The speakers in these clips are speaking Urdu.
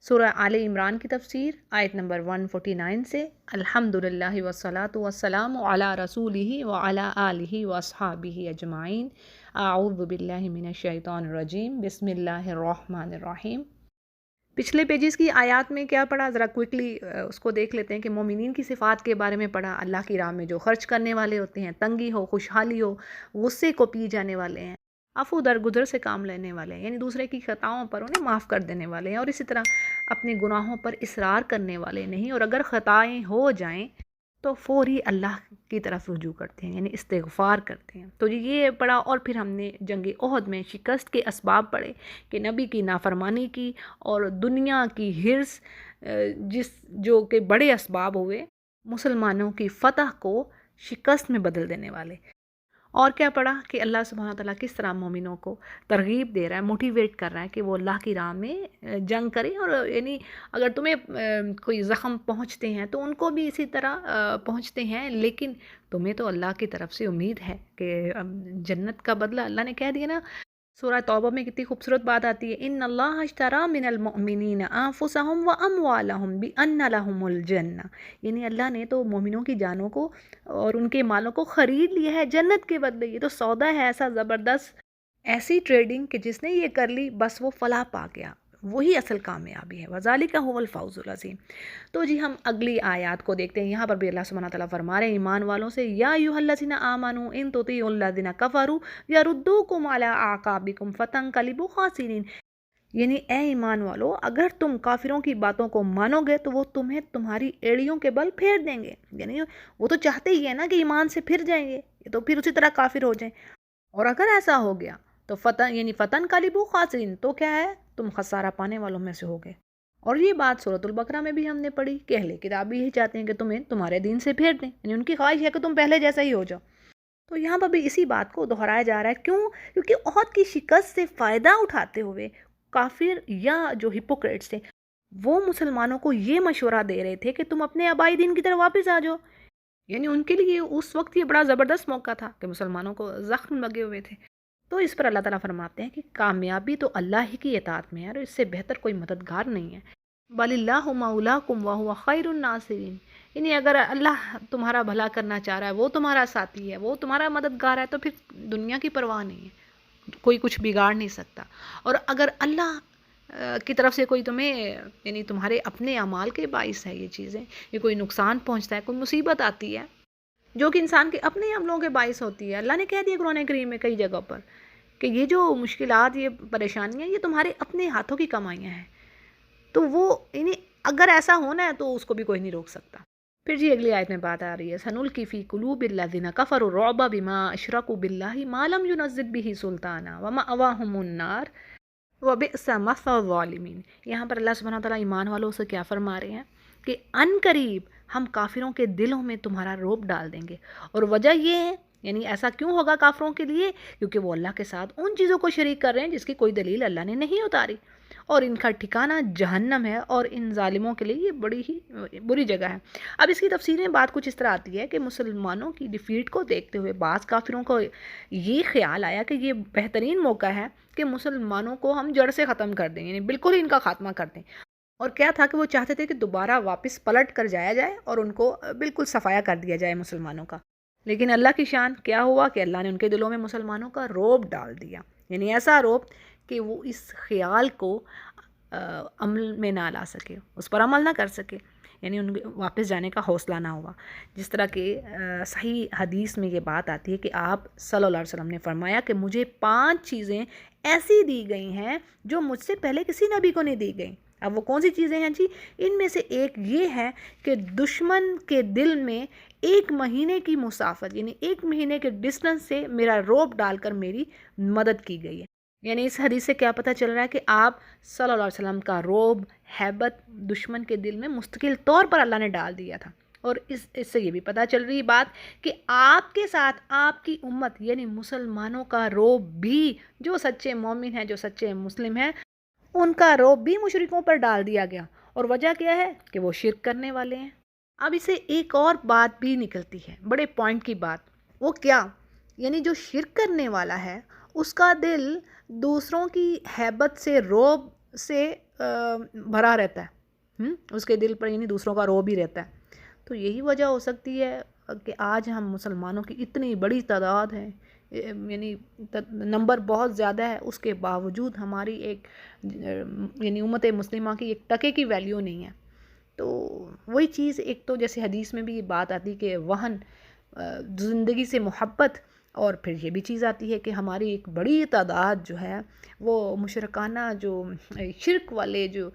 سورہ آل عمران کی تفسیر آیت نمبر 149 سے الحمدللہ والصلاة والسلام علی رسولہ وعلی آلہ واصحابہ اجمعین۔ اعوذ باللہ من الشیطان الرجیم، بسم اللہ الرحمن الرحیم۔ پچھلے پیجز کی آیات میں کیا پڑھا، ذرا کوئکلی اس کو دیکھ لیتے ہیں کہ مومنین کی صفات کے بارے میں پڑھا۔ اللہ کی راہ میں جو خرچ کرنے والے ہوتے ہیں، تنگی ہو، خوشحالی ہو، غصے کو پی جانے والے ہیں، عفو درگزر سے کام لینے والے ہیں، یعنی دوسرے کی خطاؤں پر انہیں معاف کر دینے والے ہیں، اور اسی طرح اپنے گناہوں پر اصرار کرنے والے نہیں، اور اگر خطائیں ہو جائیں تو فوری اللہ کی طرف رجوع کرتے ہیں، یعنی استغفار کرتے ہیں۔ تو یہ پڑھا، اور پھر ہم نے جنگ احد میں شکست کے اسباب پڑھے کہ نبی کی نافرمانی کی اور دنیا کی حرص جو کہ بڑے اسباب ہوئے مسلمانوں کی فتح کو شکست میں بدل دینے والے۔ اور کیا پڑھا کہ اللہ سبحانہ وتعالیٰ کس طرح مومنوں کو ترغیب دے رہا ہے، موٹیویٹ کر رہا ہے کہ وہ اللہ کی راہ میں جنگ کریں، اور یعنی اگر تمہیں کوئی زخم پہنچتے ہیں تو ان کو بھی اسی طرح پہنچتے ہیں، لیکن تمہیں تو اللہ کی طرف سے امید ہے کہ جنت کا بدلہ اللہ نے کہہ دیا نا۔ سورہ توبہ میں کتنی خوبصورت بات آتی ہے، ان اللہ اشتری من المؤمنین انفسهم واموالهم بان لهم الجنہ، یعنی اللہ نے تو مومنوں کی جانوں کو اور ان کے مالوں کو خرید لیا ہے جنت کے بدلے۔ یہ تو سودا ہے ایسا زبردست، ایسی ٹریڈنگ کہ جس نے یہ کر لی بس وہ فلاح پا گیا، وہی اصل کامیابی ہے، وذالک هو الفوز العظیم۔ تو جی ہم اگلی آیات کو دیکھتے ہیں۔ یہاں پر بھی اللہ سبحانہ تعالیٰ فرما رہے ہیں ایمان والوں سے، یا ایھا الذین آمنوا ان تطیعوا الذین کفروا یردوکم علی اعقابکم فتنقلبوا خاسرین، یعنی اے ایمان والو، اگر تم کافروں کی باتوں کو مانو گے تو وہ تمہیں تمہاری ایڑیوں کے بل پھیر دیں گے، یعنی وہ تو چاہتے ہی ہیں نا کہ ایمان سے پھر جائیں گے، تو پھر اسی طرح کافر ہو جائیں، اور اگر ایسا ہو گیا تو فتنقلبوا خاسرین، تو کیا ہے، تم خسارہ پانے والوں میں سے ہوگے۔ اور یہ بات سورۃ البقرہ میں بھی ہم نے پڑھی کہ اہل کتاب بھی یہی چاہتے ہیں کہ تمہیں تمہارے دین سے پھیر دیں، یعنی ان کی خواہش ہے کہ تم پہلے جیسا ہی ہو جاؤ۔ تو یہاں پر بھی اسی بات کو دہرایا جا رہا ہے، کیونکہ احد کی شکست سے فائدہ اٹھاتے ہوئے کافر یا جو ہپوکریٹس تھے وہ مسلمانوں کو یہ مشورہ دے رہے تھے کہ تم اپنے آبائی دین کی طرف واپس آ جاؤ، یعنی ان کے لیے اس وقت یہ بڑا زبردست موقع تھا کہ مسلمانوں کو زخم لگے ہوئے تھے۔ تو اس پر اللہ تعالیٰ فرماتے ہیں کہ کامیابی تو اللہ ہی کی اطاعت میں ہے، اور اس سے بہتر کوئی مددگار نہیں ہے۔ بل اللہ مولاکم وہو خیر الناصرین، یعنی اگر اللہ تمہارا بھلا کرنا چاہ رہا ہے، وہ تمہارا ساتھی ہے، وہ تمہارا مددگار ہے، تو پھر دنیا کی پرواہ نہیں ہے، کوئی کچھ بگاڑ نہیں سکتا۔ اور اگر اللہ کی طرف سے کوئی تمہیں، یعنی تمہارے اپنے اعمال کے باعث ہے یہ چیزیں، یہ کوئی نقصان پہنچتا ہے، کوئی مصیبت آتی ہے جو کہ انسان کے اپنے عملوں کے باعث ہوتی ہے، اللہ نے کہہ دیا قرآن کریم میں کئی جگہ پر کہ یہ جو مشکلات، یہ پریشانیاں، یہ تمہارے اپنے ہاتھوں کی کمائیاں ہیں، تو وہ یعنی اگر ایسا ہونا ہے تو اس کو بھی کوئی نہیں روک سکتا۔ پھر جی اگلی آیت میں بات آ رہی ہے، سنلقی فی قلوب الذین کفروا الرعب بما اشرکوا باللہ ما لم ینزل بہ سلطانا ومأواہم النار وبئس مثوی الظالمین۔ یہاں پر اللہ سبحانہ وتعالیٰ ایمان والوں سے کیا فرما رہے ہیں کہ ان قریب ہم کافروں کے دلوں میں تمہارا رعب ڈال دیں گے، اور وجہ یہ ہے، یعنی ایسا کیوں ہوگا کافروں کے لیے، کیونکہ وہ اللہ کے ساتھ ان چیزوں کو شریک کر رہے ہیں جس کی کوئی دلیل اللہ نے نہیں اتاری، اور ان کا ٹھکانہ جہنم ہے، اور ان ظالموں کے لیے یہ بڑی ہی بری جگہ ہے۔ اب اس کی تفسیر میں بات کچھ اس طرح آتی ہے کہ مسلمانوں کی ڈیفیٹ کو دیکھتے ہوئے بعض کافروں کو یہ خیال آیا کہ یہ بہترین موقع ہے کہ مسلمانوں کو ہم جڑ سے ختم کر دیں، یعنی بالکل ہی ان کا خاتمہ کر دیں۔ اور کیا تھا کہ وہ چاہتے تھے کہ دوبارہ واپس پلٹ کر جایا جائے اور ان کو بالکل صفایا کر دیا جائے مسلمانوں کا، لیکن اللہ کی شان کیا ہوا کہ اللہ نے ان کے دلوں میں مسلمانوں کا رعب ڈال دیا، یعنی ایسا رعب کہ وہ اس خیال کو عمل میں نہ لا سکے، اس پر عمل نہ کر سکے، یعنی ان واپس جانے کا حوصلہ نہ ہوا۔ جس طرح کہ صحیح حدیث میں یہ بات آتی ہے کہ آپ صلی اللہ علیہ وسلم نے فرمایا کہ مجھے 5 چیزیں ایسی دی گئی ہیں جو مجھ سے پہلے کسی نبی کو نہیں دی گئیں۔ اب وہ کون سی چیزیں ہیں جی؟ ان میں سے ایک یہ ہے کہ دشمن کے دل میں 1 مہینے کی مسافت، یعنی 1 مہینے کے ڈسٹنس سے میرا رعب ڈال کر میری مدد کی گئی ہے۔ یعنی اس حدیث سے کیا پتہ چل رہا ہے کہ آپ صلی اللہ علیہ وسلم کا رعب، ہیبت دشمن کے دل میں مستقل طور پر اللہ نے ڈال دیا تھا۔ اور اس سے یہ بھی پتہ چل رہی بات کہ آپ کے ساتھ آپ کی امت یعنی مسلمانوں کا رعب بھی، جو سچے مومن ہیں، جو سچے مسلم ہیں، ان کا رعب بھی مشرکوں پر ڈال دیا گیا، اور وجہ کیا ہے کہ وہ شرک کرنے والے ہیں۔ اب اسے ایک اور بات بھی نکلتی ہے، بڑے پوائنٹ کی بات، وہ کیا؟ یعنی جو شرک کرنے والا ہے اس کا دل دوسروں کی ہیبت سے، رعب سے بھرا رہتا ہے، اس کے دل پر یعنی دوسروں کا روب بھی رہتا ہے۔ تو یہی وجہ ہو سکتی ہے کہ آج ہم مسلمانوں کی اتنی بڑی تعداد ہے، یعنی نمبر بہت زیادہ ہے، اس کے باوجود ہماری ایک یعنی امت مسلمہ کی ایک ٹکے کی ویلیو نہیں ہے۔ تو وہی چیز ایک تو جیسے حدیث میں بھی یہ بات آتی کہ وہن زندگی سے محبت، اور پھر یہ بھی چیز آتی ہے کہ ہماری ایک بڑی تعداد جو ہے وہ مشرکانہ جو شرک والے جو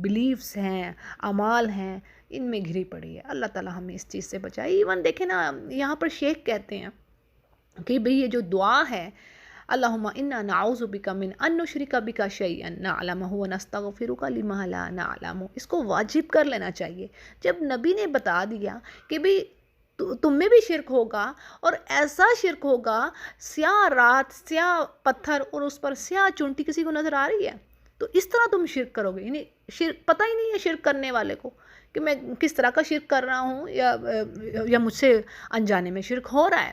بلیفز ہیں، اعمال ہیں، ان میں گھری پڑی ہے۔ اللہ تعالیٰ ہمیں اس چیز سے بچائے۔ ایون دیکھیں نا، یہاں پر شیخ کہتے ہیں کہ بھئی یہ جو دعا ہے، اللہم انا نعوذ بک من ان نشرک بک شیئا نعلمہ ونستغفرک لما لا نعلم، اس کو واجب کر لینا چاہیے۔ جب نبی نے بتا دیا کہ بھئی تم میں بھی شرک ہوگا، اور ایسا شرک ہوگا، سیاہ رات، سیاہ پتھر اور اس پر سیاہ چونٹی کسی کو نظر آ رہی ہے، تو اس طرح تم شرک کرو گے، یعنی شرک پتہ ہی نہیں ہے شرک کرنے والے کو کہ میں کس طرح کا شرک کر رہا ہوں، یا مجھ سے انجانے میں شرک ہو رہا ہے۔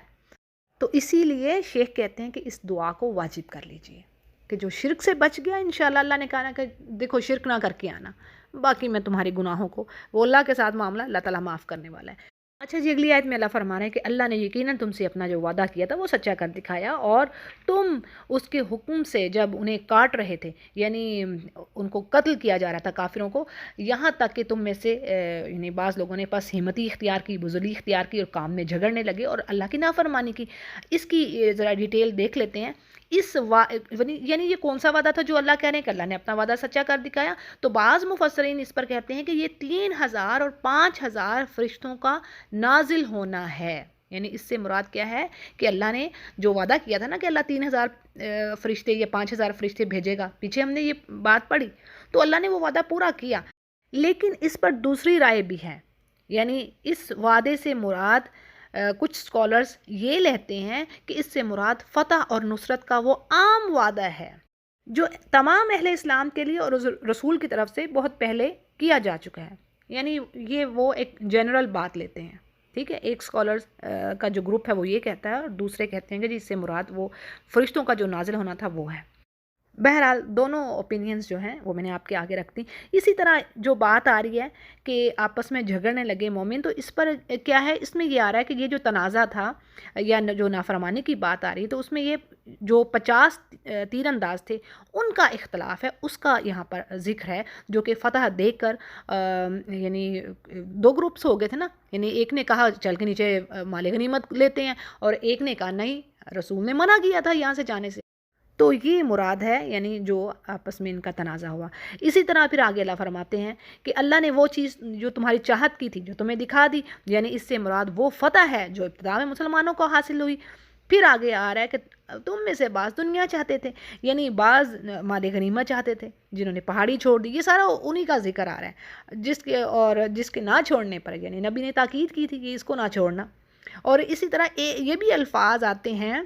تو اسی لیے شیخ کہتے ہیں کہ اس دعا کو واجب کر لیجئے کہ جو شرک سے بچ گیا، انشاءاللہ اللہ نے کہا کہ دیکھو شرک نہ کر کے آنا، باقی میں تمہارے گناہوں کو، وہ اللہ کے ساتھ معاملہ، اللہ تعالیٰ معاف کرنے والا ہے۔ اچھا جی، اگلی آیت میں اللہ فرما رہے ہیں کہ اللہ نے یقیناً تم سے اپنا جو وعدہ کیا تھا وہ سچا کر دکھایا، اور تم اس کے حکم سے جب انہیں کاٹ رہے تھے، یعنی ان کو قتل کیا جا رہا تھا کافروں کو، یہاں تک کہ تم میں سے یعنی بعض لوگوں نے پس ہمتی اختیار کی، بزدلی اختیار کی، اور کام میں جھگڑنے لگے اور اللہ کی نافرمانی کی۔ اس کی ذرا ڈیٹیل دیکھ لیتے ہیں۔ یعنی یہ کون سا وعدہ تھا جو اللہ کہہ رہے ہیں کہ اللہ نے اپنا وعدہ سچا کر دکھایا؟ تو بعض مفسرین اس پر کہتے ہیں کہ یہ 3000 اور 5000 فرشتوں کا نازل ہونا ہے۔ یعنی اس سے مراد کیا ہے کہ اللہ نے جو وعدہ کیا تھا نا کہ اللہ 3000 فرشتے یا 5000 فرشتے بھیجے گا، پیچھے ہم نے یہ بات پڑھی، تو اللہ نے وہ وعدہ پورا کیا۔ لیکن اس پر دوسری رائے بھی ہے، یعنی اس وعدے سے مراد کچھ سکولرز یہ لیتے ہیں کہ اس سے مراد فتح اور نصرت کا وہ عام وعدہ ہے جو تمام اہل اسلام کے لیے اور رسول کی طرف سے بہت پہلے کیا جا چکا ہے۔ یعنی یہ وہ ایک جنرل بات لیتے ہیں، ٹھیک ہے۔ ایک سکولرز کا جو گروپ ہے وہ یہ کہتا ہے، اور دوسرے کہتے ہیں کہ جس سے مراد وہ فرشتوں کا جو نازل ہونا تھا وہ ہے۔ بہرحال دونوں اوپینینز جو ہیں وہ میں نے آپ کے آگے رکھ دی۔ اسی طرح جو بات آ رہی ہے کہ آپس میں جھگڑنے لگے مومن، تو اس پر کیا ہے، اس میں یہ آ رہا ہے کہ یہ جو تنازع تھا یا جو نافرمانی کی بات آ رہی ہے، تو اس میں یہ جو 50 تیر انداز تھے ان کا اختلاف ہے، اس کا یہاں پر ذکر ہے، جو کہ فتح دیکھ کر یعنی 2 گروپس ہو گئے تھے نا، یعنی ایک نے کہا چل کے نیچے مال غنیمت لیتے ہیں، اور ایک نے کہا نہیں، رسول نے منع کیا تھا یہاں سے جانے سے۔ تو یہ مراد ہے، یعنی جو آپس میں ان کا تنازع ہوا۔ اسی طرح پھر آگے اللہ فرماتے ہیں کہ اللہ نے وہ چیز جو تمہاری چاہت کی تھی جو تمہیں دکھا دی، یعنی اس سے مراد وہ فتح ہے جو ابتدا میں مسلمانوں کو حاصل ہوئی۔ پھر آگے آ رہا ہے کہ تم میں سے بعض دنیا چاہتے تھے، یعنی بعض مال غنیمت چاہتے تھے، جنہوں نے پہاڑی چھوڑ دی۔ یہ سارا انہی کا ذکر آ رہا ہے، جس کے نہ چھوڑنے پر یعنی نبی نے تاکید کی تھی کہ اس کو نہ چھوڑنا۔ اور اسی طرح یہ بھی الفاظ آتے ہیں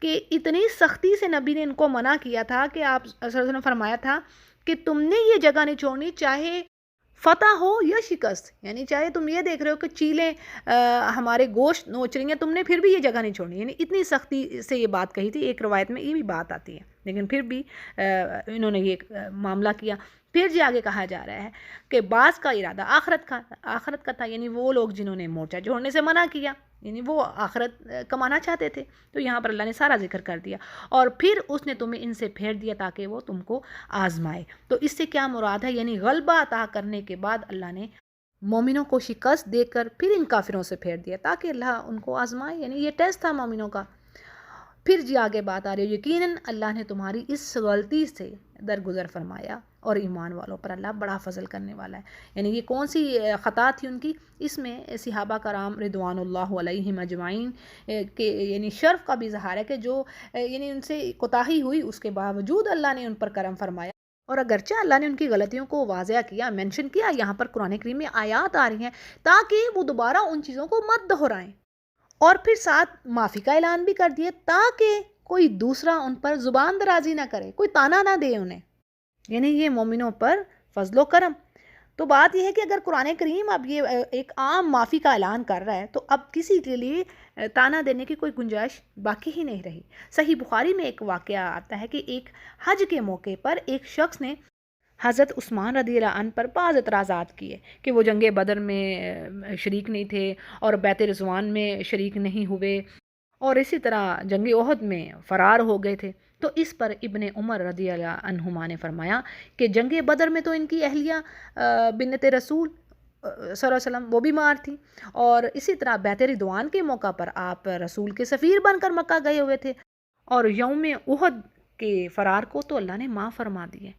کہ اتنی سختی سے نبی نے ان کو منع کیا تھا کہ آپ صلی اللہ علیہ وسلم نے فرمایا تھا کہ تم نے یہ جگہ نہیں چھوڑنی، چاہے فتح ہو یا شکست، یعنی چاہے تم یہ دیکھ رہے ہو کہ چیلیں ہمارے گوشت نوچ رہی ہیں، تم نے پھر بھی یہ جگہ نہیں چھوڑنی، یعنی اتنی سختی سے یہ بات کہی تھی۔ ایک روایت میں یہ بھی بات آتی ہے، لیکن پھر بھی انہوں نے یہ معاملہ کیا۔ پھر جی آگے کہا جا رہا ہے کہ بعض کا ارادہ آخرت کا تھا، یعنی وہ لوگ جنہوں نے مورچہ چھوڑنے سے منع کیا، یعنی وہ آخرت کمانا چاہتے تھے۔ تو یہاں پر اللہ نے سارا ذکر کر دیا، اور پھر اس نے تمہیں ان سے پھیر دیا تاکہ وہ تم کو آزمائے۔ تو اس سے کیا مراد ہے، یعنی غلبہ عطا کرنے کے بعد اللہ نے مومنوں کو شکست دے کر پھر ان کافروں سے پھیر دیا تاکہ اللہ ان کو آزمائے، یعنی یہ ٹیسٹ تھا مومنوں کا۔ پھر جی آگے بات آ رہی ہے، یقیناً اللہ نے تمہاری اس غلطی سے درگزر فرمایا، اور ایمان والوں پر اللہ بڑا فضل کرنے والا ہے۔ یعنی یہ کون سی خطا تھی ان کی؟ اس میں صحابہ کرام رضوان اللہ علیہم اجمعین کے یعنی شرف کا بھی اظہار ہے کہ جو یعنی ان سے کوتاہی ہوئی، اس کے باوجود اللہ نے ان پر کرم فرمایا، اور اگرچہ اللہ نے ان کی غلطیوں کو واضح کیا، مینشن کیا، یہاں پر قرآن کریم میں آیات آ رہی ہیں تاکہ وہ دوبارہ ان چیزوں کو مت دہرائیں، اور پھر ساتھ معافی کا اعلان بھی کر دیے تاکہ کوئی دوسرا ان پر زبان درازی نہ کرے، کوئی تانا نہ دے انہیں، یعنی یہ مومنوں پر فضل و کرم۔ تو بات یہ ہے کہ اگر قرآن کریم اب یہ ایک عام معافی کا اعلان کر رہا ہے تو اب کسی کے لیے تانا دینے کی کوئی گنجائش باقی ہی نہیں رہی۔ صحیح بخاری میں ایک واقعہ آتا ہے کہ ایک حج کے موقع پر ایک شخص نے حضرت عثمان رضی اللہ عنہ پر بعض اعتراضات کیے کہ وہ جنگ بدر میں شریک نہیں تھے اور بیعت رضوان میں شریک نہیں ہوئے، اور اسی طرح جنگ احد میں فرار ہو گئے تھے۔ تو اس پر ابن عمر رضی اللہ عنہما نے فرمایا کہ جنگ بدر میں تو ان کی اہلیہ بنت رسول صلی اللہ علیہ وسلم وہ بیمار تھی، اور اسی طرح بیعت رضوان کے موقع پر آپ رسول کے سفیر بن کر مکہ گئے ہوئے تھے، اور یوم احد کے فرار کو تو اللہ نے معاف فرما دیے۔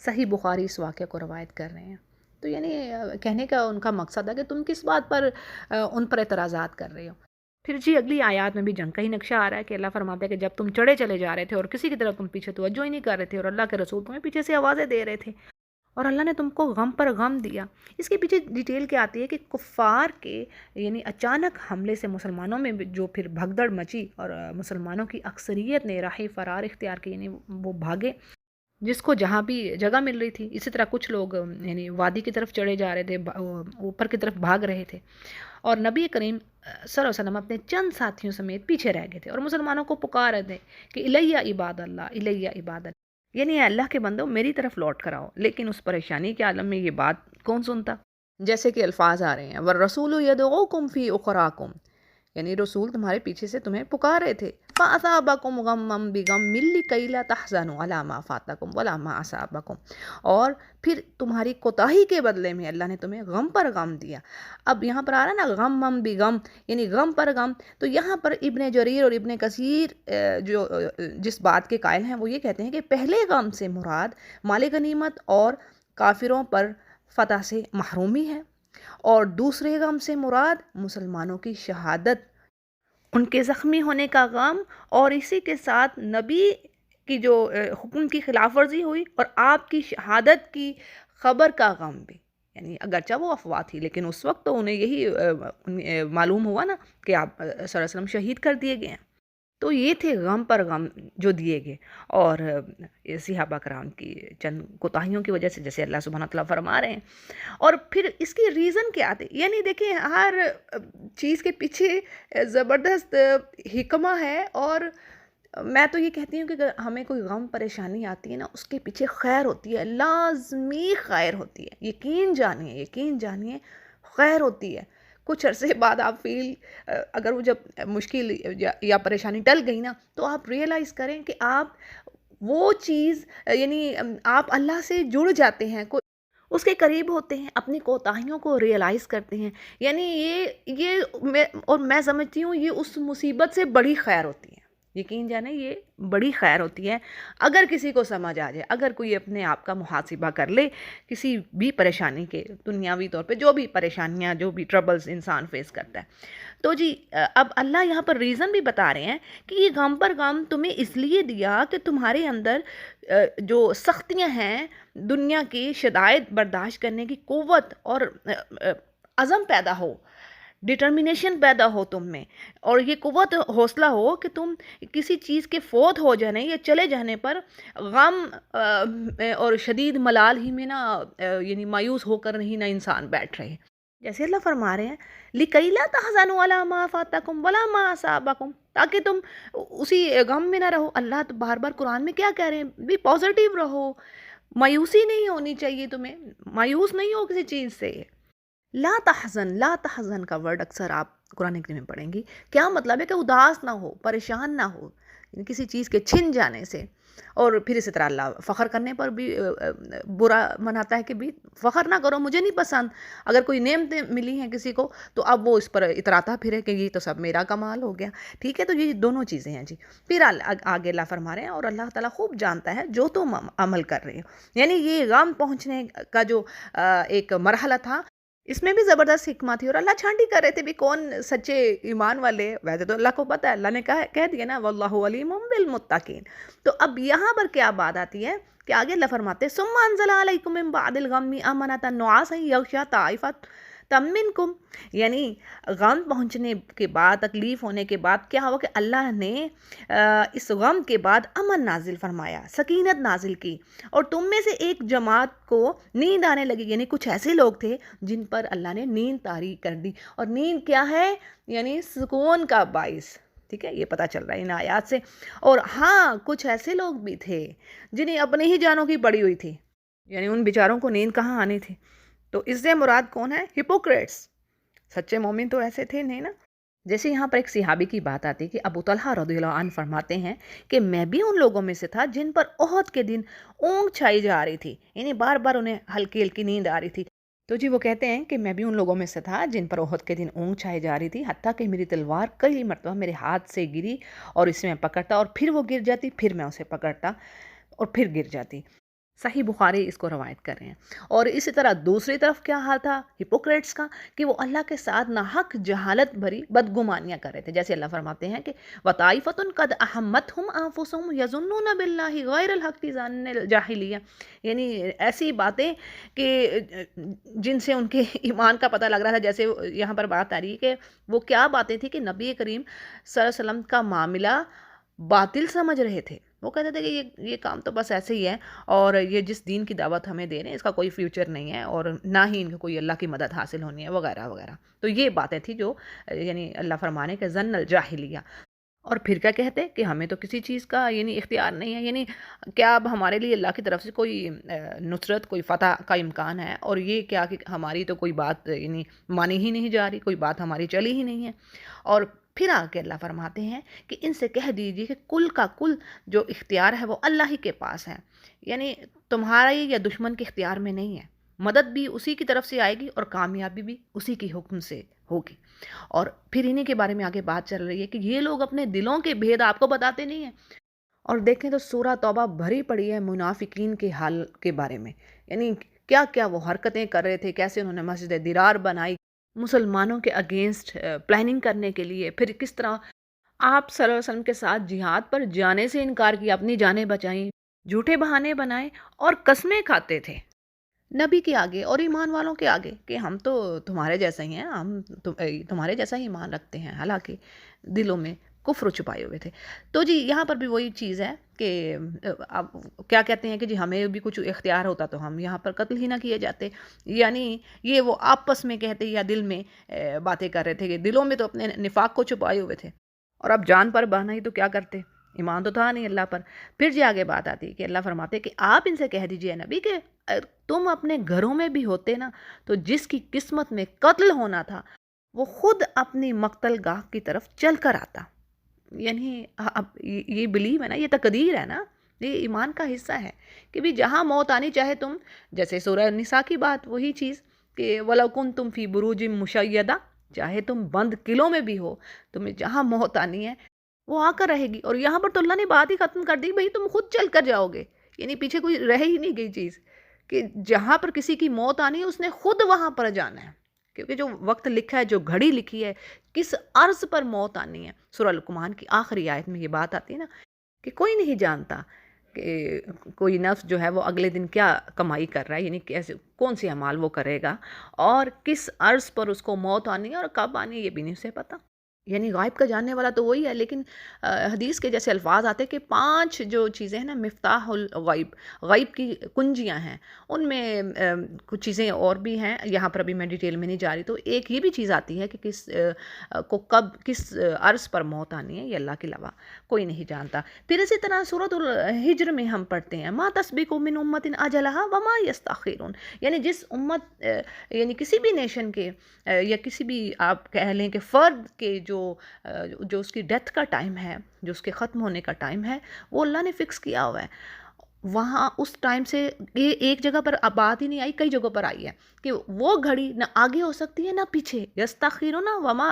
صحیح بخاری اس واقعہ کو روایت کر رہے ہیں۔ تو یعنی کہنے کا ان کا مقصد ہے کہ تم کس بات پر ان پر اعتراضات کر رہے ہو۔ پھر جی اگلی آیات میں بھی جنگ کا ہی نقشہ آ رہا ہے کہ اللہ فرماتا ہے کہ جب تم چڑھے چلے جا رہے تھے اور کسی کی طرف تم پیچھے توجہ ہی نہیں کر رہے تھے، اور اللہ کے رسول تمہیں پیچھے سے آوازیں دے رہے تھے، اور اللہ نے تم کو غم پر غم دیا۔ اس کے پیچھے ڈیٹیل کیا آتی ہے کہ کفار کے یعنی اچانک حملے سے مسلمانوں میں جو پھر بھگدڑ مچی، اور مسلمانوں کی اکثریت نے راہ فرار اختیار کی، یعنی وہ بھاگے جس کو جہاں بھی جگہ مل رہی تھی۔ اسی طرح کچھ لوگ یعنی وادی کی طرف چڑھے جا رہے تھے، اوپر کی طرف بھاگ رہے تھے، اور نبی کریم صلی اللہ علیہ وسلم اپنے چند ساتھیوں سمیت پیچھے رہ گئے تھے اور مسلمانوں کو پکار رہے تھے کہ الیہ عباد اللہ، الیہ عباد اللہ، یعنی اے اللہ کے بندو میری طرف لوٹ کر آؤ۔ لیکن اس پریشانی کے عالم میں یہ بات کون سنتا؟ جیسے کہ الفاظ آ رہے ہیں والرسول یدعوکم فی اخراکم، یعنی رسول تمہارے پیچھے سے تمہیں پکار رہے تھے۔ فَأَصَابَكُمْ غَمًّا بِغَمٍّ لِكَيْ لَا تَحْزَنُوا عَلَىٰ مَا فَاتَكُمْ وَلَا مَا أَصَابَكُمْ، اور پھر تمہاری کوتاہی کے بدلے میں اللہ نے تمہیں غم پر غم دیا۔ اب یہاں پر آ رہا ہے نا غمًّا بِغَم، یعنی غم پر غم۔ تو یہاں پر ابن جریر اور ابن کثیر جو جس بات کے قائل ہیں وہ یہ کہتے ہیں کہ پہلے غم سے مراد مال غنیمت اور کافروں پر فتح سے محرومی ہے، اور دوسرے غم سے مراد مسلمانوں کی شہادت، ان کے زخمی ہونے کا غم، اور اسی کے ساتھ نبی کی جو حکم کی خلاف ورزی ہوئی اور آپ کی شہادت کی خبر کا غم بھی، یعنی اگرچہ وہ افواہ تھی لیکن اس وقت تو انہیں یہی معلوم ہوا نا کہ آپ صلی اللہ علیہ وسلم شہید کر دیے گئے ہیں۔ تو یہ تھے غم پر غم جو دیے گئے، اور صحابہ کرام کی چند کوتاہیوں کی وجہ سے، جیسے اللہ سبحانہ تعالیٰ فرما رہے ہیں۔ اور پھر اس کی ریزن کیا تھے؟ یعنی دیکھیں ہر چیز کے پیچھے زبردست حکمہ ہے، اور میں تو یہ کہتی ہوں کہ اگر ہمیں کوئی غم پریشانی آتی ہے نا، اس کے پیچھے خیر ہوتی ہے، لازمی خیر ہوتی ہے، یقین جانیے خیر ہوتی ہے۔ کچھ عرصے بعد آپ اگر وہ جب مشکل یا پریشانی ٹل گئی نا، تو آپ ریئلائز کریں کہ آپ وہ چیز یعنی آپ اللہ سے جڑ جاتے ہیں، اس کے قریب ہوتے ہیں، اپنی کوتاہیوں کو ریئلائز کرتے ہیں۔ یعنی میں سمجھتی ہوں یہ اس مصیبت سے بڑی خیر ہوتی ہے، یقین جانیں یہ بڑی خیر ہوتی ہے اگر کسی کو سمجھ آ جائے، اگر کوئی اپنے آپ کا محاسبہ کر لے کسی بھی پریشانی کے، دنیاوی طور پہ جو بھی پریشانیاں، جو بھی ٹربلز انسان فیس کرتا ہے۔ تو جی اب اللہ یہاں پر ریزن بھی بتا رہے ہیں کہ یہ غم پر غم تمہیں اس لیے دیا کہ تمہارے اندر جو سختیاں ہیں، دنیا کی شدائد برداشت کرنے کی قوت اور عزم پیدا ہو، ڈٹرمنیشن پیدا ہو تم میں، اور یہ قوت حوصلہ ہو کہ تم کسی چیز کے فوت ہو جانے یا چلے جانے پر غم اور شدید ملال ہی میں نہ یعنی مایوس ہو کر نہیں نہ انسان بیٹھ رہے۔ جیسے اللہ فرما رہے ہیں لِكَيْ لَا تَحْزَنُوا عَلَىٰ مَا فَاتَكُمْ وَلَا مَا أَصَابَكُمْ، تاکہ تم اسی غم میں نہ رہو۔ اللہ تو بار بار قرآن میں کیا کہہ رہے ہیں؟ بھی پازیٹیو رہو، مایوسی نہیں ہونی چاہیے، تمہیں مایوس نہیں ہو کسی چیز سے۔ لا تحزن کا ورڈ اکثر آپ قرآن کریم میں پڑھیں گی، کیا مطلب ہے کہ اداس نہ ہو، پریشان نہ ہو کسی چیز کے چھن جانے سے۔ اور پھر اسی طرح اللہ فخر کرنے پر بھی برا مناتا ہے کہ بھی فخر نہ کرو، مجھے نہیں پسند۔ اگر کوئی نعمتیں ملی ہیں کسی کو تو اب وہ اس پر اتراتا پھرے کہ یہ تو سب میرا کمال ہو گیا، ٹھیک ہے؟ تو یہ دونوں چیزیں ہیں جی۔ پھر آگے اللہ فرما رہے ہیں اور اللہ تعالیٰ خوب جانتا ہے جو تم عمل کر رہے ہو، یعنی یہ غم پہنچنے کا جو ایک مرحلہ تھا، اس میں بھی زبردست حکمہ تھی، اور اللہ چھانٹی کر رہے تھے بھی کون سچے ایمان والے۔ ویسے تو اللہ کو پتہ ہے، اللہ نے کہہ دیا نا واللہ علیم بالمتقین۔ تو اب یہاں پر کیا بات آتی ہے کہ آگے اللہ فرماتے ہیں ثم انزل علیکم من بعد الغم امنۃ نعاسا یغشی طائفۃ منکم، یعنی غم پہنچنے کے بعد، تکلیف ہونے کے بعد کیا ہوا کہ اللہ نے اس غم کے بعد امن نازل فرمایا، سکینت نازل کی، اور تم میں سے ایک جماعت کو نیند آنے لگی، یعنی کچھ ایسے لوگ تھے جن پر اللہ نے نیند طاری کر دی۔ اور نیند کیا ہے؟ یعنی سکون کا باعث، ٹھیک ہے؟ یہ پتہ چل رہا ہے ان آیات سے۔ اور ہاں کچھ ایسے لوگ بھی تھے جنہیں اپنی ہی جانوں کی پڑی ہوئی تھی، یعنی ان بیچاروں کو نیند کہاں آنی تھی؟ تو اس سے مراد کون ہے؟ ہپوکریٹس. سچے مومن تو ایسے تھے نہیں نا. جیسے یہاں پر ایک صحابی کی بات آتی ہے کہ ابو طلحہ رضی اللہ عنہ فرماتے ہیں کہ میں بھی ان لوگوں میں سے تھا جن پر احد کے دن اونگ چھائی جا رہی تھی، یعنی بار بار انہیں ہلکی ہلکی نیند آ رہی تھی. تو جی وہ کہتے ہیں کہ میں بھی ان لوگوں میں سے تھا جن پر احد کے دن اونگ چھائی جا رہی تھی، حتیٰ کہ میری تلوار کئی مرتبہ میرے ہاتھ سے گری اور اسے میں پکڑتا اور پھر وہ گر جاتی، پھر میں اسے پکڑتا اور پھر گر جاتی. صحیح بخاری اس کو روایت کر رہے ہیں. اور اسی طرح دوسری طرف کیا حال تھا ہپوکریٹس کا، کہ وہ اللہ کے ساتھ ناحق جہالت بھری بدگمانیاں کر رہے تھے. جیسے اللہ فرماتے ہیں کہ وَطَائِفَةٌ قَدْ أَحَمَّتْهُمْ أَنفُسُهُمْ يَظُنُّونَ بِاللَّهِ غَيْرَ الْحَقِّ ظَنَّ الْجَاهِلِيَّةِ، یعنی ایسی باتیں کہ جن سے ان کے ایمان کا پتہ لگ رہا تھا. جیسے یہاں پر بات آ رہی ہے کہ وہ کیا باتیں تھیں کہ نبی کریم صلی اللہ علیہ وسلم کا معاملہ باطل سمجھ رہے تھے. وہ کہتے تھے کہ یہ کام تو بس ایسے ہی ہے، اور یہ جس دین کی دعوت ہمیں دے رہے ہیں اس کا کوئی فیوچر نہیں ہے، اور نہ ہی ان کو کوئی اللہ کی مدد حاصل ہونی ہے وغیرہ وغیرہ. تو یہ باتیں تھیں جو یعنی اللہ فرمانے کہ ظن الجاہلیہ. اور پھر کیا کہتے کہ ہمیں تو کسی چیز کا یعنی اختیار نہیں ہے، یعنی کیا اب ہمارے لیے اللہ کی طرف سے کوئی نصرت، کوئی فتح کا امکان ہے؟ اور یہ کیا کہ ہماری تو کوئی بات یعنی مانی ہی نہیں جا رہی، کوئی بات ہماری چلی ہی نہیں ہے. اور پھر آ کے اللہ فرماتے ہیں کہ ان سے کہہ دیجیے کہ کل کا کل جو اختیار ہے وہ اللہ ہی کے پاس ہے، یعنی تمہارے یا دشمن کے اختیار میں نہیں ہے. مدد بھی اسی کی طرف سے آئے گی اور کامیابی بھی اسی کی حکم سے ہوگی. اور پھر انہی کے بارے میں آگے بات چل رہی ہے کہ یہ لوگ اپنے دلوں کے بھید آپ کو بتاتے نہیں ہیں. اور دیکھیں تو سورہ توبہ بھری پڑی ہے منافقین کے حال کے بارے میں، یعنی کیا کیا وہ حرکتیں کر رہے تھے، کیسے انہوں نے مسجد درار بنائی مسلمانوں کے اگینسٹ پلاننگ کرنے کے لیے، پھر کس طرح آپ صلی اللہ علیہ وسلم کے ساتھ جہاد پر جانے سے انکار کیا، اپنی جانیں بچائیں، جھوٹے بہانے بنائے اور قسمیں کھاتے تھے نبی کے آگے اور ایمان والوں کے آگے کہ ہم تو تمہارے جیسا ہی ہیں، ہم تمہارے جیسا ہی ایمان رکھتے ہیں، حالانکہ دلوں میں کفر چھپائے ہوئے تھے. تو جی یہاں پر بھی وہی چیز ہے کہ اب کیا کہتے ہیں کہ جی ہمیں بھی کچھ اختیار ہوتا تو ہم یہاں پر قتل ہی نہ کیے جاتے. یعنی یہ وہ آپس میں کہتے یا دل میں باتیں کر رہے تھے کہ دلوں میں تو اپنے نفاق کو چھپائے ہوئے تھے، اور اب جان پر بہنا ہی تو کیا کرتے، ایمان تو تھا نہیں اللہ پر. پھر جی آگے بات آتی ہے کہ اللہ فرماتے کہ آپ ان سے کہہ دیجئے نبی کہ تم اپنے گھروں میں بھی ہوتے نا تو جس کی قسمت میں قتل ہونا تھا وہ خود اپنی مقتل گاہ کی طرف چل کر آتا. یعنی اب یہ بلیو ہے نا، یہ تقدیر ہے نا، یہ ایمان کا حصہ ہے کہ بھی جہاں موت آنی چاہے تم، جیسے سورہ نساء کی بات وہی چیز کہ وَلَوْ كُنْتُمْ فِي بُرُوجٍ مُشَيَّدَةٍ، چاہے تم بند قلعوں میں بھی ہو، تمہیں جہاں موت آنی ہے وہ آ کر رہے گی. اور یہاں پر تو اللہ نے بات ہی ختم کر دی، بھئی تم خود چل کر جاؤ گے، یعنی پیچھے کوئی رہ ہی نہیں گئی چیز کہ جہاں پر کسی کی موت آنی ہے اس نے خود وہاں پر جانا ہے. کیونکہ جو وقت لکھا ہے، جو گھڑی لکھی ہے، کس عرض پر موت آنی ہے. سورہ لقمان کی آخری آیت میں یہ بات آتی ہے نا کہ کوئی نہیں جانتا کہ کوئی نفس جو ہے وہ اگلے دن کیا کمائی کر رہا ہے، یعنی کیسے کون سی اعمال وہ کرے گا اور کس عرض پر اس کو موت آنی ہے اور کب آنی ہے یہ بھی نہیں اسے پتہ. یعنی غائب کا جاننے والا تو وہی ہے. لیکن حدیث کے جیسے الفاظ آتے کہ 5 جو چیزیں ہیں نا مفتاح الغیب، غیب کی کنجیاں ہیں، ان میں کچھ چیزیں اور بھی ہیں، یہاں پر ابھی میں ڈیٹیل میں نہیں جا رہی. تو ایک یہ بھی چیز آتی ہے کہ کس کو کب کس عرض پر موت آنی ہے یہ اللہ کے علاوہ کوئی نہیں جانتا. پھر اسی طرح سورۃ الحجر میں ہم پڑھتے ہیں ما تسبق من امۃ اجلها وما یستاخرون، یعنی جس امت یعنی کسی بھی نیشن کے یا کسی بھی آپ کہہ لیں کہ فرد کے جو اس کی ڈیتھ کا ٹائم ہے، جو اس کے ختم ہونے کا ٹائم ہے، وہ اللہ نے فکس کیا ہوا ہے. وہاں اس ٹائم سے یہ ایک جگہ پر بات ہی نہیں آئی، کئی جگہوں پر آئی ہے کہ وہ گھڑی نہ آگے ہو سکتی ہے نہ پیچھے. یستاخرون وما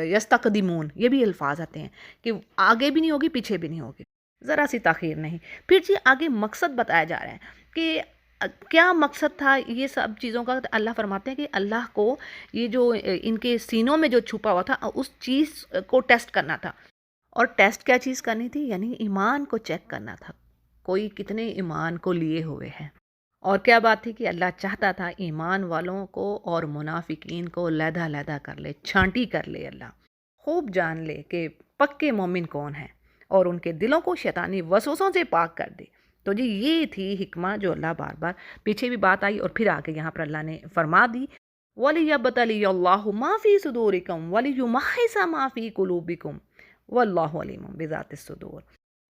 یستقدمون، یہ بھی الفاظ آتے ہیں کہ آگے بھی نہیں ہوگی پیچھے بھی نہیں ہوگی، ذرا سی تاخیر نہیں. پھر جی آگے مقصد بتایا جا رہا ہے کہ کیا مقصد تھا یہ سب چیزوں کا. اللہ فرماتے ہیں کہ اللہ کو یہ جو ان کے سینوں میں جو چھپا ہوا تھا اس چیز کو ٹیسٹ کرنا تھا. اور ٹیسٹ کیا چیز کرنی تھی؟ یعنی ایمان کو چیک کرنا تھا، کوئی کتنے ایمان کو لیے ہوئے ہیں. اور کیا بات تھی کہ اللہ چاہتا تھا ایمان والوں کو اور منافقین کو علیحدہ علیحدہ کر لے، چھانٹی کر لے، اللہ خوب جان لے کہ پکے مومن کون ہیں اور ان کے دلوں کو شیطانی وسوسوں سے پاک کر دے. تو جی یہ تھی حکمہ جو اللہ بار بار پیچھے بھی بات آئی اور پھر آ کے یہاں پر اللہ نے فرما دی وَلِيَبْتَلِيَ اللَّهُ مَا فِي صُدُورِكُمْ وَلِيُمَحِّصَ مَا فِي قُلُوبِكُمْ وَاللَّهُ عَلِيمٌ بِذَاتِ الصُّدُورِ.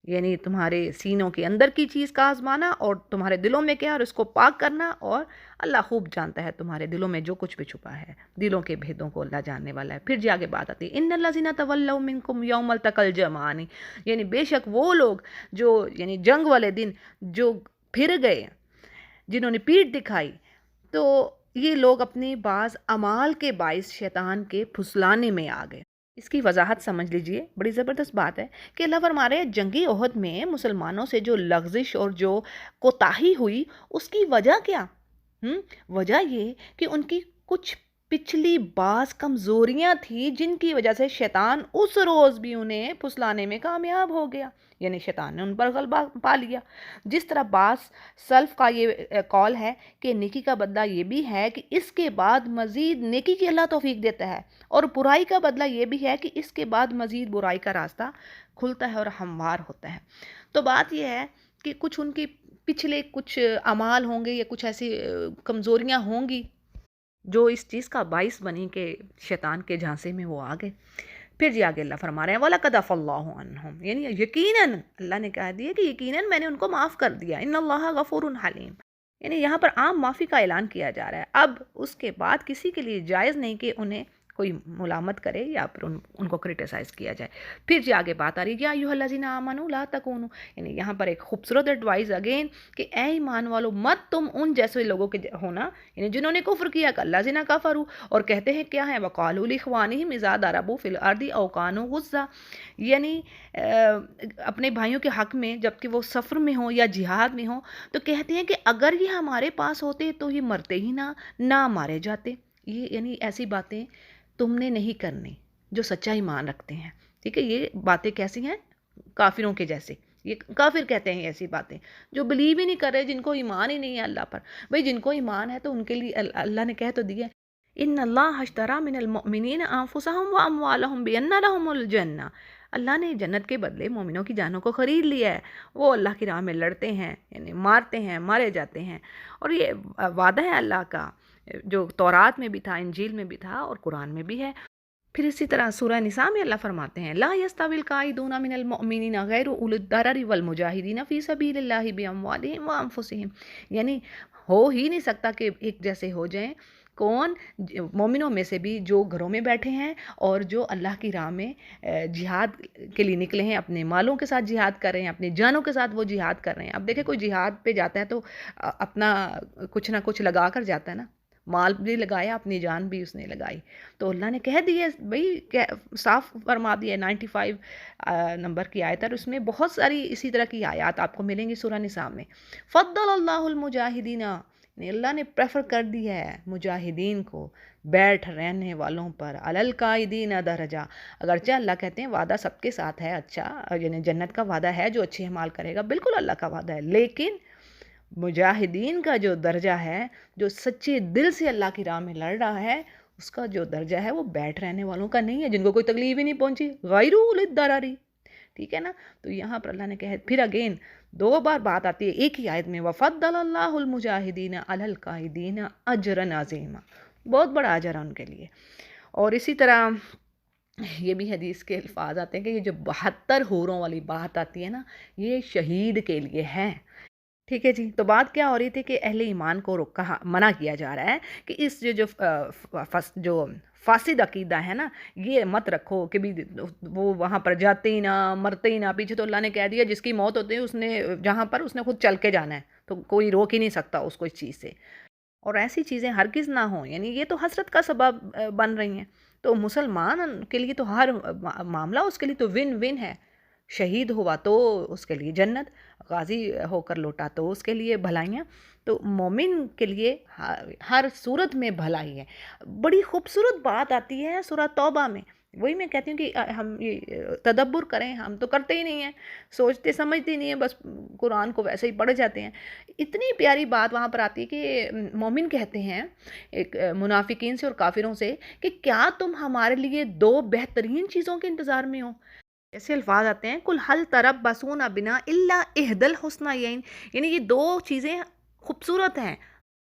یعنی تمہارے سینوں کے اندر کی چیز کا آزمانا اور تمہارے دلوں میں کیا اور اس کو پاک کرنا، اور اللہ خوب جانتا ہے تمہارے دلوں میں جو کچھ بھی چھپا ہے، دلوں کے بھیدوں کو اللہ جاننے والا ہے۔ پھر جی آگے بات آتی ہے ان الذین تولوا منکم یوم التقى الجمعان، یعنی بے شک وہ لوگ جو یعنی جنگ والے دن جو پھر گئے، جنہوں نے پیٹھ دکھائی، تو یہ لوگ اپنے بعض اعمال کے باعث شیطان کے پھسلانے میں آ گئے۔ اس کی وضاحت سمجھ لیجئے، بڑی زبردست بات ہے کہ اللہ فرما رہے ہیں جنگی احد میں مسلمانوں سے جو لغزش اور جو کوتاہی ہوئی، اس کی وجہ کیا؟ وجہ یہ کہ ان کی کچھ پچھلی بعض کمزوریاں تھیں جن کی وجہ سے شیطان اس روز بھی انہیں پھسلانے میں کامیاب ہو گیا، یعنی شیطان نے ان پر غلبہ پا لیا۔ جس طرح بعض سلف کا یہ قول ہے کہ نیکی کا بدلہ یہ بھی ہے کہ اس کے بعد مزید نیکی کی اللہ توفیق دیتا ہے، اور برائی کا بدلہ یہ بھی ہے کہ اس کے بعد مزید برائی کا راستہ کھلتا ہے اور ہموار ہوتا ہے۔ تو بات یہ ہے کہ کچھ ان کی پچھلے کچھ اعمال ہوں گے یا کچھ ایسی کمزوریاں ہوں گی جو اس چیز کا باعث بنی کہ شیطان کے جھانسے میں وہ آ گئے۔ پھر جی آگے اللہ فرما رہے ہیں وَلَقَدْ عَفَا اللَّهُ عَنْهُمْ، یعنی یقیناً اللہ نے کہہ دیا کہ یقیناً میں نے ان کو معاف کر دیا، ان اللہ غفور حلیم، یعنی یہاں پر عام معافی کا اعلان کیا جا رہا ہے۔ اب اس کے بعد کسی کے لیے جائز نہیں کہ انہیں کوئی ملامت کرے یا پھر ان کو کرٹیسائز کیا جائے۔ پھر جی آگے بات آ رہی ہے یا ایھا الذین آمنوا لا تکونوا، یعنی یہاں پر ایک خوبصورت ایڈوائز اگین کہ اے ایمان والو مت تم ان جیسے لوگوں کے ہونا، یعنی جنہوں نے کفر کیا، الذین کفروا، اور کہتے ہیں کیا ہے وقالوا لاخوانہم اذا ضربوا فی الارض او کانوا غزا، یعنی اپنے بھائیوں کے حق میں جب کہ وہ سفر میں ہوں یا جہاد میں ہوں تو کہتے ہیں کہ اگر یہ ہمارے پاس ہوتے تو یہ مرتے ہی نہ مارے جاتے۔ یہ یعنی ایسی باتیں تم نے نہیں کرنی جو سچا ایمان رکھتے ہیں، ٹھیک ہے؟ یہ باتیں کیسی ہیں؟ کافروں کے جیسے، یہ کافر کہتے ہیں ایسی باتیں جو بلیو ہی نہیں کر رہے، جن کو ایمان ہی نہیں ہے اللہ پر۔ بھئی جن کو ایمان ہے تو ان کے لیے اللہ نے کہہ تو دیا ان اللہ اشتری من المؤمنین انفسهم واموالهم بان لهم الجنہ، اللہ نے جنت کے بدلے مومنوں کی جانوں کو خرید لیا ہے۔ وہ اللہ کی راہ میں لڑتے ہیں، یعنی مارتے ہیں، مارے جاتے ہیں، اور یہ وعدہ ہے اللہ کا جو تورات میں بھی تھا، انجیل میں بھی تھا اور قرآن میں بھی ہے۔ پھر اسی طرح سورہ نساء میں اللہ فرماتے ہیں لا یستوی القاعدون من المؤمنین غیر اولی الضرر والمجاہدین فی سبیل اللہ باموالہم وانفسہم، یعنی ہو ہی نہیں سکتا کہ ایک جیسے ہو جائیں کون؟ مومنوں میں سے بھی جو گھروں میں بیٹھے ہیں اور جو اللہ کی راہ میں جہاد کے لیے نکلے ہیں، اپنے مالوں کے ساتھ جہاد کر رہے ہیں، اپنی جانوں کے ساتھ وہ جہاد کر رہے ہیں۔ اب دیکھیں کوئی جہاد پہ جاتا ہے تو اپنا کچھ نہ کچھ لگا کر جاتا ہے نا، مال بھی لگایا، اپنی جان بھی اس نے لگائی۔ تو اللہ نے کہہ دیا بھئی صاف فرما دیا 95 نمبر کی آیت ہے، اور اس میں بہت ساری اسی طرح کی آیات آپ کو ملیں گی سورہ نساء میں۔ فضل اللہ المجاہدین، اللہ نے پریفر کر دیا ہے مجاہدین کو بیٹھ رہنے والوں پر، علی القاعدین درجہ، اگرچہ اللہ کہتے ہیں وعدہ سب کے ساتھ ہے اچھا، یعنی جنت کا وعدہ ہے جو اچھے اعمال کرے گا، بالکل اللہ کا وعدہ ہے، لیکن مجاہدین کا جو درجہ ہے، جو سچے دل سے اللہ کی راہ میں لڑ رہا ہے، اس کا جو درجہ ہے وہ بیٹھ رہنے والوں کا نہیں ہے، جن کو کوئی تکلیف ہی نہیں پہنچی، غیر اولی الضرر، ٹھیک ہے نا؟ تو یہاں پر اللہ نے کہا، پھر اگین 2 بار بات آتی ہے ایک ہی آیت میں، وَفَضَّلَ اللَّهُ الْمُجَاهِدِينَ عَلَى الْقَاعِدِينَ أَجْرًا عَظِيمًا، بہت بڑا اجر ہے ان کے لیے۔ اور اسی طرح یہ بھی حدیث کے الفاظ آتے ہیں کہ یہ جو 72 حوروں والی بات آتی ہے نا، یہ شہید کے لیے ہے، ٹھیک ہے جی؟ تو بات کیا ہو رہی تھی کہ اہل ایمان کو منع کیا جا رہا ہے کہ اس جو فاسد عقیدہ ہے نا، یہ مت رکھو کہ بھی وہ وہاں پر جاتے ہی نہ، مرتے ہی نہ۔ پیچھے تو اللہ نے کہہ دیا جس کی موت ہوتی ہے اس نے جہاں پر اس نے خود چل کے جانا ہے، تو کوئی روک ہی نہیں سکتا اس کو اس چیز سے، اور ایسی چیزیں ہرگز نہ ہوں، یعنی یہ تو حسرت کا سبب بن رہی ہیں۔ تو مسلمان کے لیے تو ہر معاملہ اس کے لیے تو ون ون ہے، شہید ہوا تو اس کے لیے جنت، غازی ہو کر لوٹا تو اس کے لیے بھلائیاں، تو مومن کے لیے ہر صورت میں بھلائی ہے۔ بڑی خوبصورت بات آتی ہے سورہ توبہ میں، وہی میں کہتی ہوں کہ ہم یہ تدبر کریں، ہم تو کرتے ہی نہیں ہیں، سوچتے سمجھتے ہی نہیں ہیں، بس قرآن کو ویسے ہی پڑھ جاتے ہیں۔ اتنی پیاری بات وہاں پر آتی ہے کہ مومن کہتے ہیں ایک منافقین سے اور کافروں سے کہ کیا تم ہمارے لیے 2 بہترین چیزوں کے انتظار میں ہو؟ ایسے الفاظ آتے ہیں کل حل تربصون بنا الا احدی الحسنیین، یعنی یہ 2 چیزیں خوبصورت ہیں،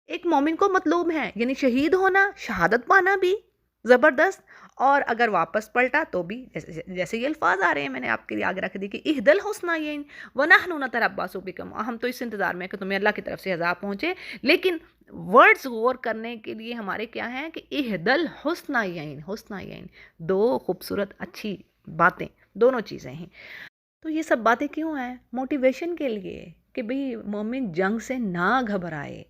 ایک مومن کو مطلوب ہے، یعنی شہید ہونا، شہادت پانا بھی، زبردست. اور اگر واپس پلٹا تو بھی جیسے یہ الفاظ آ رہے ہیں، میں نے آپ کے لیے آگے رکھ دی کہ اہدل الحسنیین ونحن نتربص بکم، ہم تو اس انتظار میں ہیں کہ تمہیں اللہ کی طرف سے عذاب پہنچے. لیکن ورڈز غور کرنے کے لیے ہمارے کیا ہیں کہ اہدل حسنیین، حسنیین دو خوبصورت اچھی باتیں، دونوں چیزیں ہیں. تو یہ سب باتیں کیوں ہیں؟ موٹیویشن کے لیے کہ بھئی مومن جنگ سے نہ گھبرائے.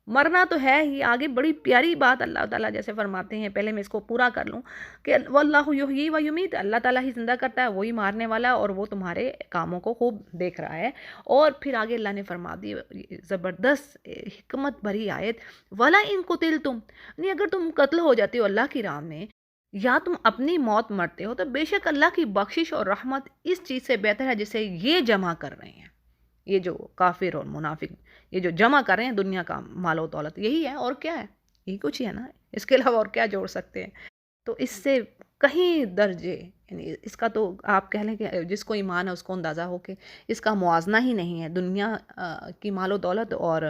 مرنا تو ہے ہی. آگے بڑی پیاری بات اللہ تعالیٰ جیسے فرماتے ہیں، پہلے میں اس کو پورا کر لوں کہ واللہ یحیی و یمیت، اللہ تعالیٰ ہی زندہ کرتا ہے، وہی مارنے والا ہے، اور وہ تمہارے کاموں کو خوب دیکھ رہا ہے. اور پھر آگے اللہ نے فرما دی زبردست حکمت بھری آیت، وَلَا إِن قُتِلْتُمْ، یعنی اگر تم قتل ہو جاتے ہو اللہ کی راہ میں، یا تم اپنی موت مرتے ہو، تو بے شک اللہ کی بخشش اور رحمت اس چیز سے بہتر ہے جسے یہ جمع کر رہے ہیں، یہ جو کافر اور منافق یہ جو جمع کر رہے ہیں دنیا کا مال و دولت، یہی ہے اور کیا ہے، یہی کچھ ہی ہے نا، اس کے علاوہ اور کیا جوڑ سکتے ہیں. تو اس سے کہیں درجے، یعنی اس کا تو آپ کہہ لیں کہ جس کو ایمان ہے اس کو اندازہ ہو کہ اس کا موازنہ ہی نہیں ہے دنیا کی مال و دولت اور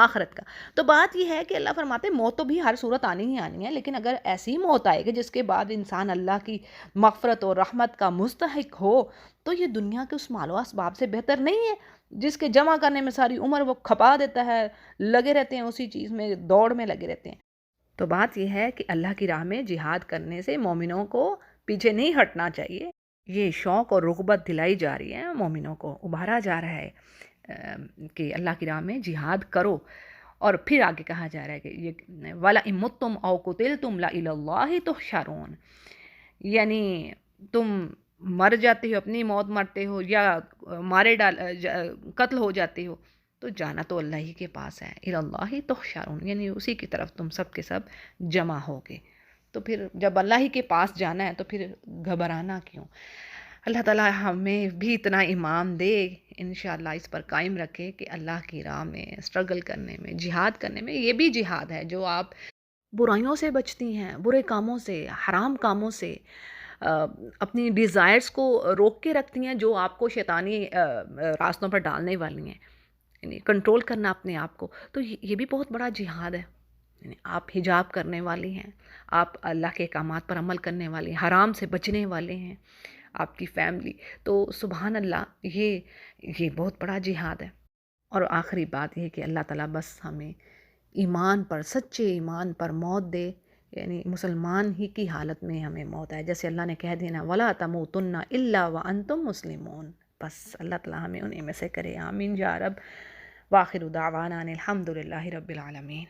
آخرت کا. تو بات یہ ہے کہ اللہ فرماتے ہیں موت تو بھی ہر صورت آنی ہی آنی ہے، لیکن اگر ایسی موت آئے گی جس کے بعد انسان اللہ کی مغفرت اور رحمت کا مستحق ہو، تو یہ دنیا کے اس مال و اسباب سے بہتر نہیں ہے جس کے جمع کرنے میں ساری عمر وہ کھپا دیتا ہے، لگے رہتے ہیں اسی چیز میں، دوڑ میں لگے رہتے ہیں. تو بات یہ ہے کہ اللہ کی راہ میں جہاد کرنے سے مومنوں کو پیچھے نہیں ہٹنا چاہیے. یہ شوق اور رغبت دلائی جا رہی ہے، مومنوں کو ابھارا جا رہا ہے کہ اللہ کی راہ میں جہاد کرو. اور پھر آگے کہا جا رہا ہے کہ یہ وَلَا إِن مُتُّمْ أَوْ قُتِلْتُمْ لَإِلَى اللَّهِ تُحْشَرُونَ، یعنی تم مر جاتے ہو، اپنی موت مرتے ہو، یا قتل ہو جاتے ہو، تو جانا تو اللہ ہی کے پاس ہے. اِلَى اللَّهِ تُحْشَرُونَ، یعنی اسی کی طرف تم سب کے سب جمع ہوگے. تو پھر جب اللہ ہی کے پاس جانا ہے تو پھر گھبرانا کیوں؟ اللہ تعالیٰ ہمیں بھی اتنا ایمان دے، انشاءاللہ اس پر قائم رکھے کہ اللہ کی راہ میں اسٹرگل کرنے میں، جہاد کرنے میں، یہ بھی جہاد ہے جو آپ برائیوں سے بچتی ہیں، برے کاموں سے، حرام کاموں سے، اپنی ڈیزائرز کو روک کے رکھتی ہیں جو آپ کو شیطانی راستوں پر ڈالنے والی ہیں، یعنی کنٹرول کرنا اپنے آپ کو. تو یہ بھی بہت بڑا جہاد ہے. یعنی آپ حجاب کرنے والی ہیں، آپ اللہ کے احکامات پر عمل کرنے والی ہیں، حرام سے بچنے والے ہیں، آپ کی فیملی. تو سبحان اللہ، یہ بہت بڑا جہاد ہے. اور آخری بات یہ ہے کہ اللہ تعالیٰ بس ہمیں ایمان پر، سچے ایمان پر موت دے، یعنی مسلمان ہی کی حالت میں ہمیں موت آئے، جیسے اللہ نے کہہ دینا وَلَا تَمُوتُنَّ إِلَّا وَأَنْتُمْ مُسْلِمُونَ. بس اللہ تعالیٰ ہمیں انہیں میں سے کرے، آمین یا رب. وآخر دعوانا ان الحمد للہ رب العالمین.